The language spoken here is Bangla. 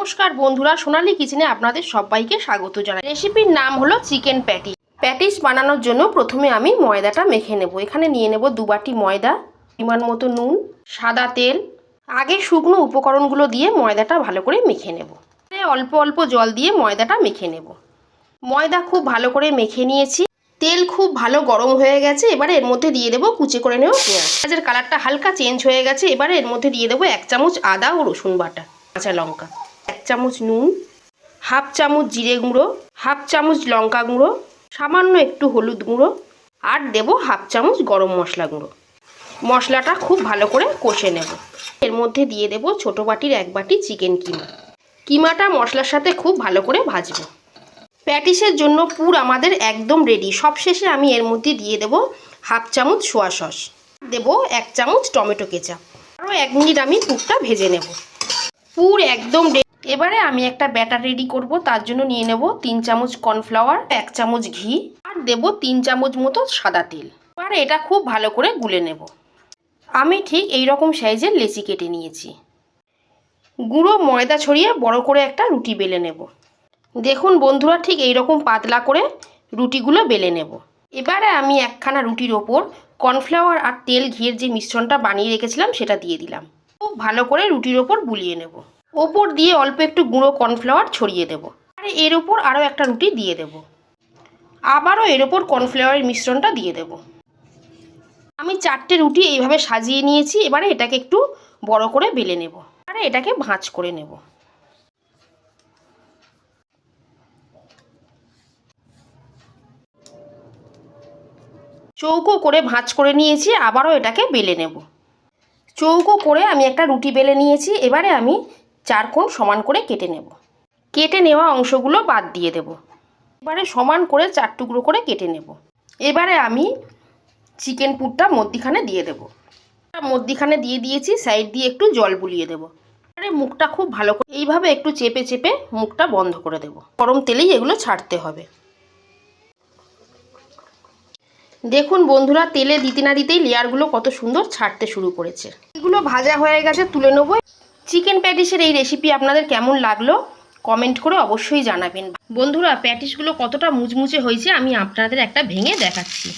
নমস্কার বন্ধুরা, সোনালী কিচেনে আপনাদের সবাইকে স্বাগত জানাই। রেসিপির নাম হলো চিকেন প্যাটিস। প্যাটিস বানানোর জন্য প্রথমে আমি ময়দাটা মেখে নেব। এখানে নিয়ে নেব 2 বাটি ময়দা, পরিমাণ মতো নুন, সাদা তেল। আগে শুকনো উপকরণগুলো দিয়ে ময়দাটা ভালো করে মেখে নেব। অল্প অল্প জল দিয়ে ময়দাটা মেখে নেব। ময়দা খুব ভালো করে মেখে নিয়েছি। তেল খুব ভালো গরম হয়ে গেছে। এবারে এর মধ্যে দিয়ে দেবো কুচি করে নেওয়া পেঁয়াজ। পেঁয়াজের কালারটা হালকা চেঞ্জ হয়ে গেছে। এবারে এর মধ্যে দিয়ে দেবো 1 চামচ আদা ও রসুন বাটা, কাঁচা লঙ্কা, 1 চামচ নুন, হাফ চামচ জিরে গুঁড়ো, হাফ চামচ লঙ্কা গুঁড়ো, সামান্য একটু হলুদ গুঁড়ো, আর দেবো হাফ চামচ গরম মশলা গুঁড়ো। মশলাটা খুব ভালো করে কষে নেব। এর মধ্যে দিয়ে দেবো ছোটো বাটির 1 বাটি চিকেন কিমা। কিমাটা মশলার সাথে খুব ভালো করে ভাজবো। প্যাটিসের জন্য পুর আমাদের একদম রেডি। সবশেষে আমি এর মধ্যে দিয়ে দেবো হাফ চামচ সোয়া সস, দেবো 1 চামচ টমেটো কেচাপ। আরও 1 মিনিট আমি পুরটা ভেজে নেব। পুর একদম রেডি। এবারে আমি একটা ব্যাটার রেডি করব। তার জন্য নিয়ে নেব 3 চামচ কর্নফ্লাওয়ার, 1 চামচ ঘি, আর দেব 3 চামচ মতো সাদা তেল। এবার এটা খুব ভালো করে গুলে নেব। আমি ঠিক এই রকম সাইজের লেচি কেটে নিয়েছি। গুঁড়ো ময়দা ছড়িয়ে বড় করে একটা রুটি বেলে নেব। দেখুন বন্ধুরা, ঠিক এই রকম পাতলা করে রুটিগুলো বেলে নেব। এবারে আমি একখানা রুটির ওপর কর্নফ্লাওয়ার আর তেল ঘিয়ের যে মিশ্রণটা বানিয়ে রেখেছিলাম সেটা দিয়ে দিলাম। খুব ভালো করে রুটির ওপর বুলিয়ে নেব। ওপর দিয়ে অল্প একটু গুঁড়ো কর্নফ্লাওয়ার ছড়িয়ে দেব। আর এর ওপর আরও একটা রুটি দিয়ে দেব। আবারও এর ওপর কর্নফ্লাওয়ারের মিশ্রণটা দিয়ে দেব। আমি 4টে রুটি এইভাবে সাজিয়ে নিয়েছি। এবারে এটাকে একটু বড় করে বেলে নেব। আর এটাকে ভাঁজ করে নেব। চৌকো করে ভাঁজ করে নিয়েছি। আবারও এটাকে বেলে নেব। চৌকো করে আমি একটা রুটি বেলে নিয়েছি। এবারে আমি 4 কোণ সমান করে কেটে নেব। কেটে নেওয়া অংশগুলো বাদ দিয়ে দেব। এবারে সমান করে 4 টুকরো করে কেটে নেব। এবারে আমি চিকেন পুরটা মধ্যিখানে দিয়ে দেব। মধ্যিখানে দিয়ে দিয়েছি, সাইড দিয়ে একটু জল বুলিয়ে দেব। এবারে মুখটা খুব ভালো করে এইভাবে একটু চেপে চেপে মুখটা বন্ধ করে দেব। গরম তেলেই এগুলো ছাড়তে হবে। দেখুন বন্ধুরা, তেলে দিতে না দিতেই লেয়ারগুলো কত সুন্দর ছাড়তে শুরু করেছে। এগুলো ভাজা হয়ে গেছে, তুলে নেব। চিকেন প্যাটিসের এই রেসিপি আপনাদের কেমন লাগলো কমেন্ট করে অবশ্যই জানাবেন। বন্ধুরা, প্যাটিসগুলো কতটা মুচমুচে হয়েছে আমি আপনাদের একটা ভেঙে দেখাচ্ছি।